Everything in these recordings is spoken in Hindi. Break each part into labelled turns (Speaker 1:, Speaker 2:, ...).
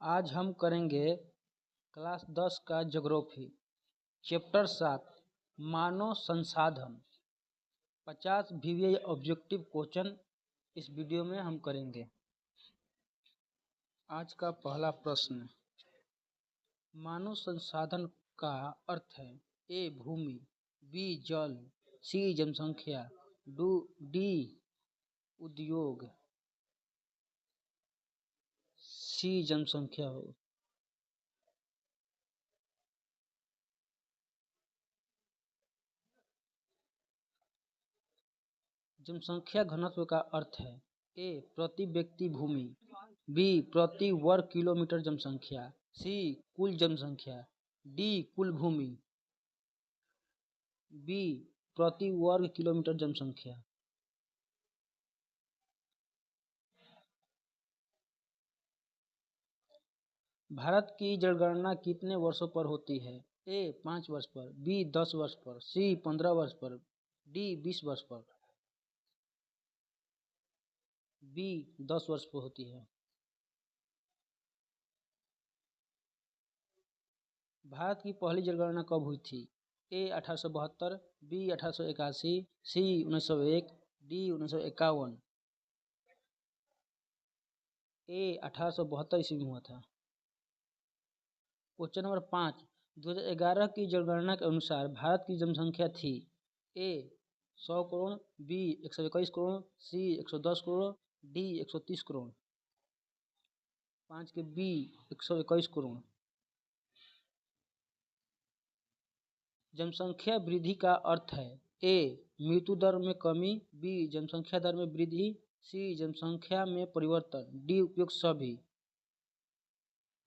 Speaker 1: आज हम करेंगे क्लास 10 का ज्योग्राफी चैप्टर 7 मानव संसाधन। 50 VVI ऑब्जेक्टिव क्वेश्चन इस वीडियो में हम करेंगे। आज का पहला प्रश्न, मानव संसाधन का अर्थ है ए भूमि, बी जल, सी जनसंख्या, डी उद्योग, सी जनसंख्या हो। जनसंख्या घनत्व का अर्थ है ए प्रति व्यक्ति भूमि, बी प्रति वर्ग किलोमीटर जनसंख्या, सी कुल जनसंख्या, डी कुल भूमि, बी प्रति वर्ग किलोमीटर जनसंख्या। भारत की जनगणना कितने वर्षों पर होती है? ए 5 वर्ष पर, बी 10 वर्ष पर, सी 15 वर्ष पर, डी 20 वर्ष पर। बी 10 वर्ष पर होती है। भारत की पहली जनगणना कब हुई थी? ए 1872, बी 1881, सी 1901, डी 1951। ए 1872 ईस्वी में हुआ था। क्वेश्चन नंबर 5, 2011 की जनगणना के अनुसार भारत की जनसंख्या थी ए 100 करोड़, बी 121 करोड़, सी 110 करोड़, डी 130 करोड़। 5 के बी 121 करोड़। जनसंख्या वृद्धि का अर्थ है ए मृत्यु दर में कमी, बी जनसंख्या दर में वृद्धि, सी जनसंख्या में परिवर्तन, डी उपयुक्त सभी।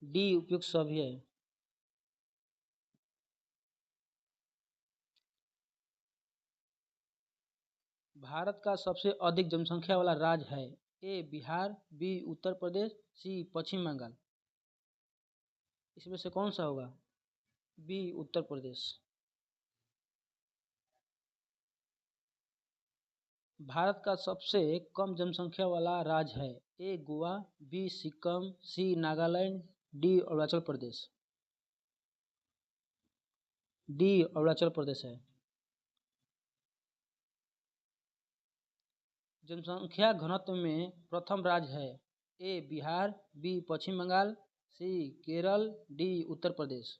Speaker 1: डी उपयुक्त सभी है। भारत का सबसे अधिक जनसंख्या वाला राज्य है ए बिहार, बी उत्तर प्रदेश, सी पश्चिम बंगाल। इसमें से कौन सा होगा? बी उत्तर प्रदेश। भारत का सबसे कम जनसंख्या वाला राज्य है ए गोवा, बी सिक्किम, सी नागालैंड, डी अरुणाचल प्रदेश। डी अरुणाचल प्रदेश है। जनसंख्या घनत्व में प्रथम राज्य है ए बिहार, बी पश्चिम बंगाल, सी केरल, डी उत्तर प्रदेश।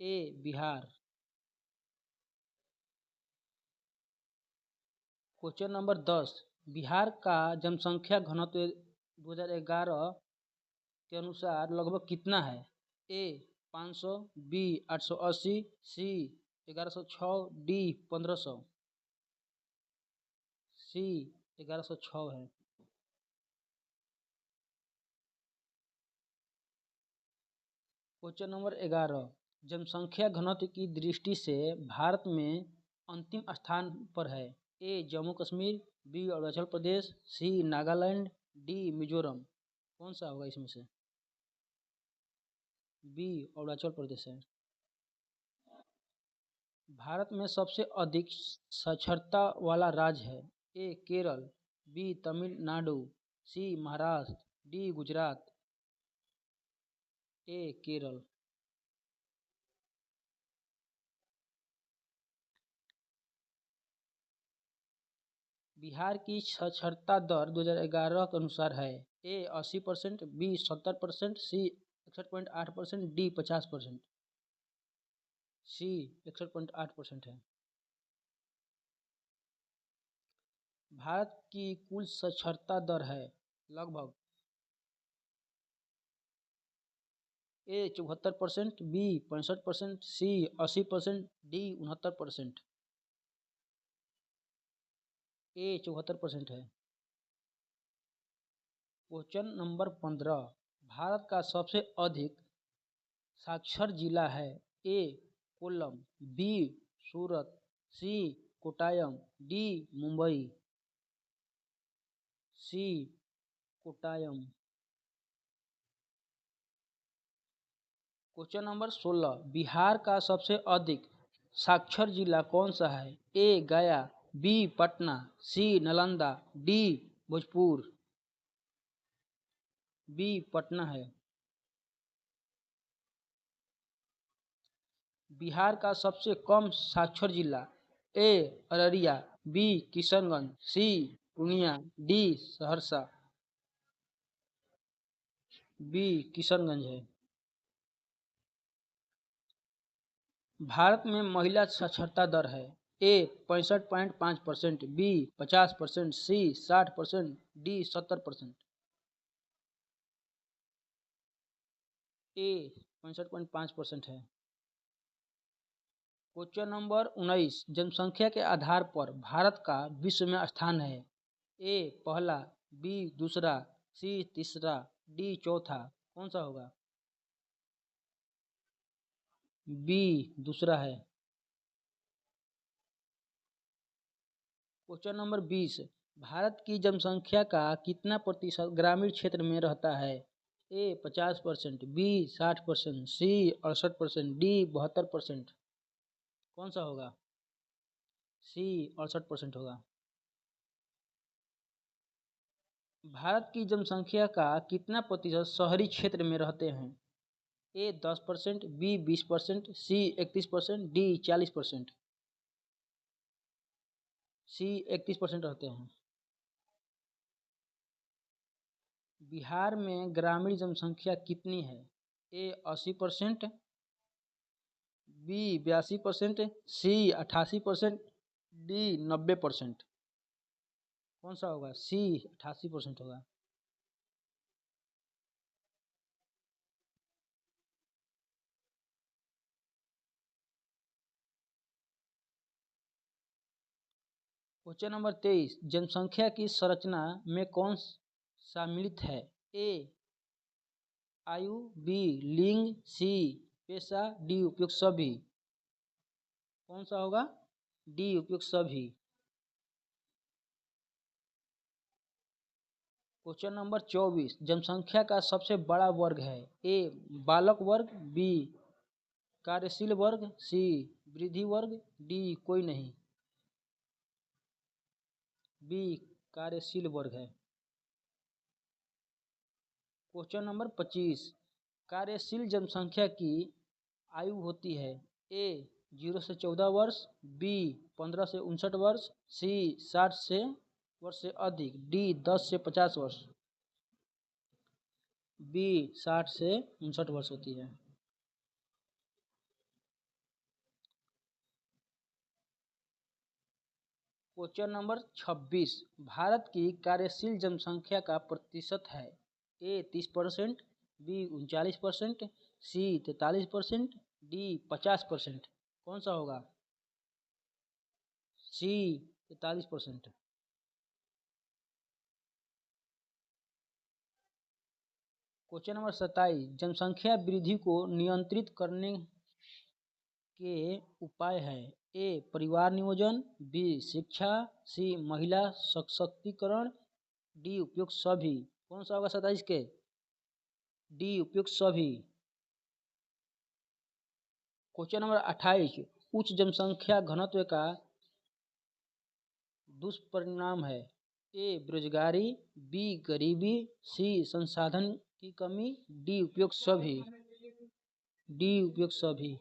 Speaker 1: ए बिहार। क्वेश्चन नंबर 10, बिहार का जनसंख्या घनत्व 2011 के अनुसार लगभग कितना है? ए 500, बी 880, सी 1106, डी 1500। सी 1106 है। क्वेश्चन नंबर 11, जनसंख्या घनत्व की दृष्टि से भारत में अंतिम स्थान पर है ए जम्मू कश्मीर, बी अरुणाचल प्रदेश, सी नागालैंड, डी मिजोरम। कौन सा होगा इसमें से? बी अरुणाचल प्रदेश है। भारत में सबसे अधिक साक्षरता वाला राज्य है ए केरल, बी तमिलनाडु, सी महाराष्ट्र, डी गुजरात। ए केरल। बिहार की साक्षरता दर 2011 के अनुसार है ए 80%, बी 70%, सी 61.8%, डी 50%। सी 61.8% है। भारत की कुल साक्षरता दर है लगभग ए 74%, बी 65%, सी 80%, डी 69%। ए 74% है। क्वेश्चन नंबर 15, भारत का सबसे अधिक साक्षर जिला है ए कोल्लम, बी सूरत, सी कोट्टायम, डी मुंबई। सी कोट्टायम। क्वेश्चन नंबर 16, बिहार का सबसे अधिक साक्षर जिला कौन सा है ए गया, बी पटना, सी नालंदा, डी भोजपुर। बी पटना है। बिहार का सबसे कम साक्षर जिला, ए अररिया, बी किशनगंज, सी पूर्णिया, डी सहरसा। बी किशनगंज है। भारत में महिला साक्षरता दर है, ए 65.5%, बी 50%, सी 60%, डी 70%। ए 65.5% है। क्वेश्चन नंबर 19, जनसंख्या के आधार पर भारत का विश्व में स्थान है, ए पहला, बी दूसरा, सी तीसरा, डी चौथा। कौन सा होगा? बी दूसरा है। क्वेश्चन नंबर 20, भारत की जनसंख्या का कितना प्रतिशत ग्रामीण क्षेत्र में रहता है, ए 50%, बी 60%, सी 68%, डी 72%। कौन सा होगा? सी 68% होगा। भारत की जनसंख्या का कितना प्रतिशत शहरी क्षेत्र में रहते हैं, ए 10%, बी 20%, सी 31%, डी 40%। सी 31% रहते हैं। बिहार में ग्रामीण जनसंख्या कितनी है, ए 80%, बी 82%, सी 88%, डी 90%। कौन सा होगा? सी 88% होगा। क्वेश्चन नंबर 23, जनसंख्या की संरचना में कौन सम्मिलित है, ए आयु, बी लिंग, सी पेशा, डी उपयुक्त सभी। कौन सा होगा? डी उपयुक्त सभी। क्वेश्चन नंबर 24, जनसंख्या का सबसे बड़ा वर्ग है, ए बालक वर्ग, बी कार्यशील वर्ग, सी वृद्धि वर्ग, डी कोई नहीं। बी कार्यशील वर्ग है। क्वेश्चन नंबर 25, कार्यशील जनसंख्या की आयु होती है, ए 0 से 14 वर्ष, बी 15 से 59 वर्ष, सी 60 से वर्ष से अधिक, डी 10 से 50 वर्ष। बी 60 से 59 वर्ष होती है। क्वेश्चन नंबर 26, भारत की कार्यशील जनसंख्या का प्रतिशत है, ए 30%, बी 39%, सी 43%, डी 50%। कौन सा होगा? सी 43%। क्वेश्चन नंबर 27, जनसंख्या वृद्धि को नियंत्रित करने के उपाय है, ए परिवार नियोजन, बी शिक्षा, सी महिला सशक्तिकरण, डी उपयुक्त सभी। कौन सा होगा 27 के? डी उपयुक्त सभी। क्वेश्चन नंबर 28, उच्च जनसंख्या घनत्व का दुष्परिणाम है, ए बेरोजगारी, बी गरीबी, सी संसाधन की कमी, डी उपयुक्त सभी। डी उपयुक्त सभी।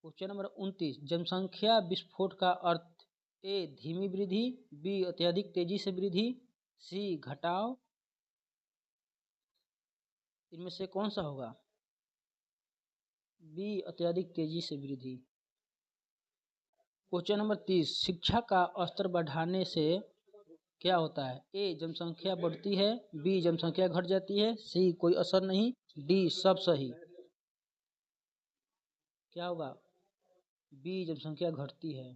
Speaker 1: क्वेश्चन नंबर 29, जनसंख्या विस्फोट का अर्थ, ए धीमी वृद्धि, बी अत्यधिक तेजी से वृद्धि, सी घटाव। इनमें से कौन सा होगा? बी अत्यधिक तेजी से वृद्धि। क्वेश्चन नंबर 30, शिक्षा का स्तर बढ़ाने से क्या होता है, ए जनसंख्या बढ़ती है, बी जनसंख्या घट जाती है, सी कोई असर नहीं, डी सब सही। क्या होगा? बी जनसंख्या घटती है।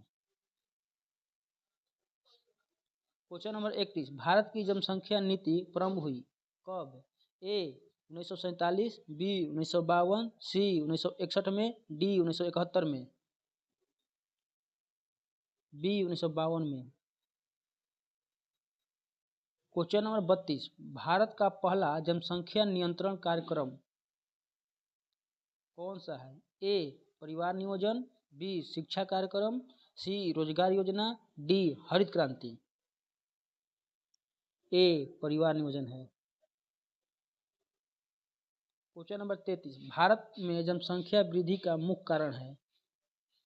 Speaker 1: क्वेश्चन नंबर 31, भारत की जनसंख्या नीति प्रारंभ हुई कब, ए 1947, बी 1952, सी 1961 में, डी 1971 में। बी 1952 में। क्वेश्चन नंबर 32, भारत का पहला जनसंख्या नियंत्रण कार्यक्रम कौन सा है, ए परिवार नियोजन, बी शिक्षा कार्यक्रम, सी रोजगार योजना, डी हरित क्रांति। ए परिवार नियोजन है। क्वेश्चन नंबर 33, भारत में जनसंख्या वृद्धि का मुख्य कारण है।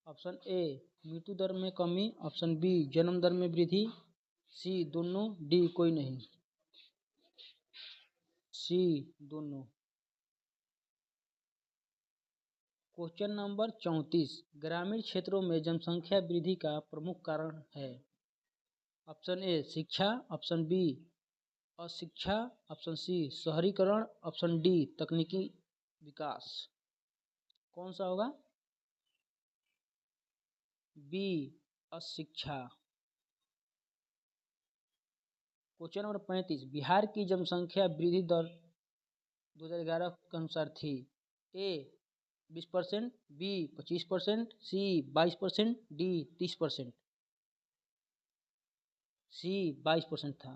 Speaker 1: ऑप्शन ए मृत्यु दर में कमी, ऑप्शन बी जन्म दर में वृद्धि, सी दोनों, डी कोई नहीं। सी दोनों। क्वेश्चन नंबर 34, ग्रामीण क्षेत्रों में जनसंख्या वृद्धि का प्रमुख कारण है। ऑप्शन ए शिक्षा, ऑप्शन बी अशिक्षा, ऑप्शन सी शहरीकरण, ऑप्शन डी तकनीकी विकास। कौन सा होगा? बी अशिक्षा। क्वेश्चन नंबर 35, बिहार की जनसंख्या वृद्धि दर 2011 के अनुसार थी। ए 20%, बी 25%, सी 22%, डी 30%। सी 22% था।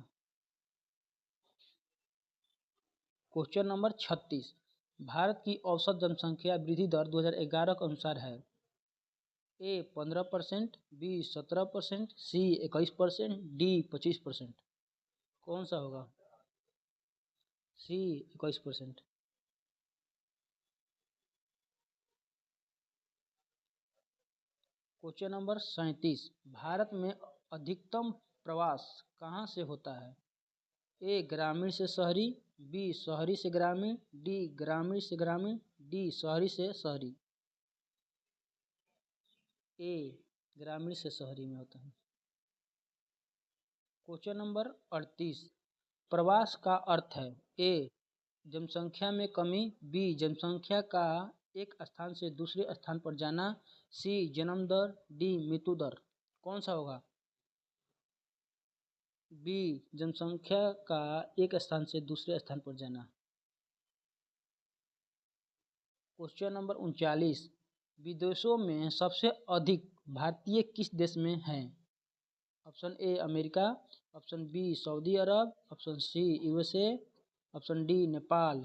Speaker 1: क्वेश्चन नंबर 36, भारत की औसत जनसंख्या वृद्धि दर 2011 के अनुसार है। ए 15%, बी 17%, सी 21%, डी 25%। कौन सा होगा? सी 21%। क्वेश्चन नंबर 37, भारत में अधिकतम प्रवास कहाँ से होता है। ए ग्रामीण से शहरी, बी शहरी से ग्रामीण, डी ग्रामीण से ग्रामीण, डी शहरी से शहरी। ए ग्रामीण से शहरी में होता है। क्वेश्चन नंबर 38, प्रवास का अर्थ है। ए जनसंख्या में कमी, बी जनसंख्या का एक स्थान से दूसरे स्थान पर जाना, सी जन्म दर, डी मृत्यु दर। कौन सा होगा? बी जनसंख्या का एक स्थान से दूसरे स्थान पर जाना। क्वेश्चन नंबर 39, विदेशों में सबसे अधिक भारतीय किस देश में हैं। Option A America, option B सऊदी अरब, option C USA, option D Nepal,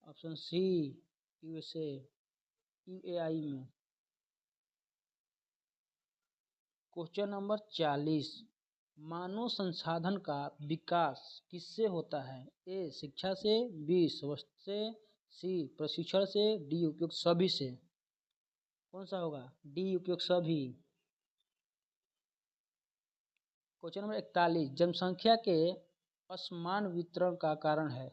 Speaker 1: option C USA UAE में। क्वेश्चन नंबर 40, मानव संसाधन का विकास किससे होता है। ए शिक्षा से, बी स्वास्थ्य से, सी प्रशिक्षण से, डी उपयुक्त सभी से। कौन सा होगा? डी उपयुक्त सभी। क्वेश्चन नंबर 41, जनसंख्या के असमान वितरण का कारण है।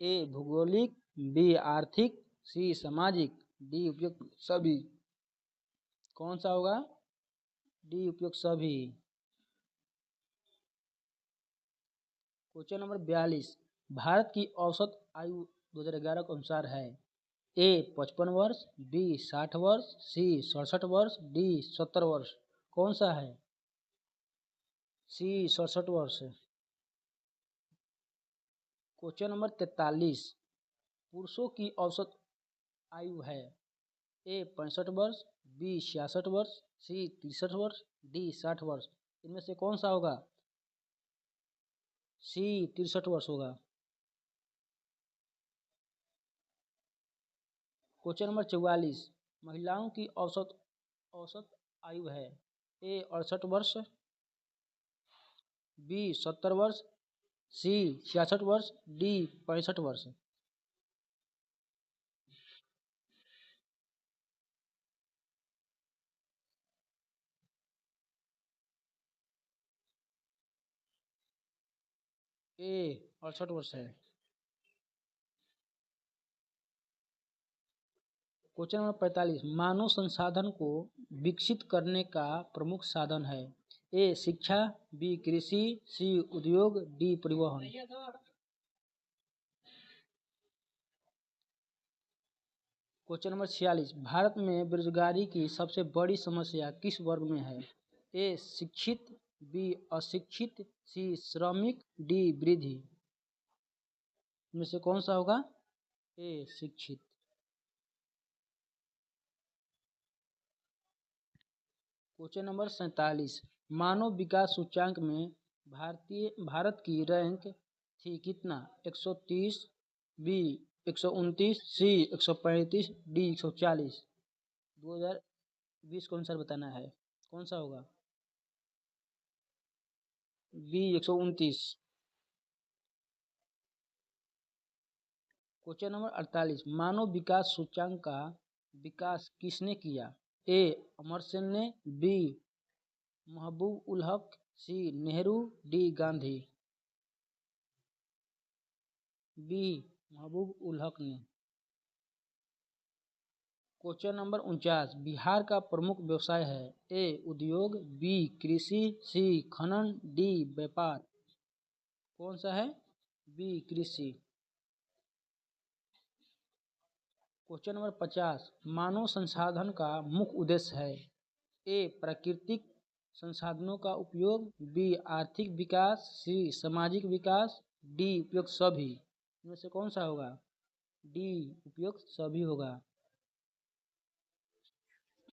Speaker 1: ए भौगोलिक, बी आर्थिक, सी सामाजिक, डी उपयुक्त सभी। कौन सा होगा? डी उपयुक्त सभी। क्वेश्चन नंबर 42, भारत की औसत आयु 2011 के अनुसार है। ए 55 वर्ष, बी 60 वर्ष, सी 67 वर्ष, डी 70 वर्ष। कौन सा है? सी 67 वर्ष। क्वेश्चन नंबर 43, पुरुषों की औसत आयु है। ए 65 वर्ष, बी 66 वर्ष, सी 63 वर्ष, डी 60 वर्ष। इनमें से कौन सा होगा? सी 63 वर्ष होगा। क्वेश्चन नंबर 44, महिलाओं की औसत आयु है। ए 68 वर्ष, बी 70 वर्ष, सी 66 वर्ष, डी 65 वर्ष। ए 68 वर्ष है। क्वेश्चन नंबर 45, मानव संसाधन को विकसित करने का प्रमुख साधन है। ए शिक्षा, बी कृषि, सी उद्योग, डी परिवहन। क्वेश्चन नंबर 46, भारत में बेरोजगारी की सबसे बड़ी समस्या किस वर्ग में है। ए शिक्षित, बी अशिक्षित, सी श्रमिक, डी वृद्धि। इनमें से कौन सा होगा? ए शिक्षित। क्वेश्चन नंबर 47, मानव विकास सूचकांक में भारत की रैंक थी कितना। 130, बी 129, सी 135, डी 140। 2020 के अनुसार बताना है। कौन सा होगा? बी 129। क्वेश्चन नंबर 48, मानव विकास सूचकांक का विकास किसने किया? ए अमर्त्य ने, बी महबूब उल हक, सी नेहरू, डी गांधी। बी महबूब उल हक ने। क्वेश्चन नंबर 49, बिहार का प्रमुख व्यवसाय है? ए उद्योग, बी कृषि, सी खनन, डी व्यापार। कौन सा है? बी कृषि। क्वेश्चन नंबर 50, मानव संसाधन का मुख्य उद्देश्य है? ए प्राकृतिक संसाधनों का उपयोग, बी आर्थिक विकास, सी सामाजिक विकास, डी उपयुक्त सभी। इनमें से कौन सा होगा? डी उपयुक्त सभी होगा।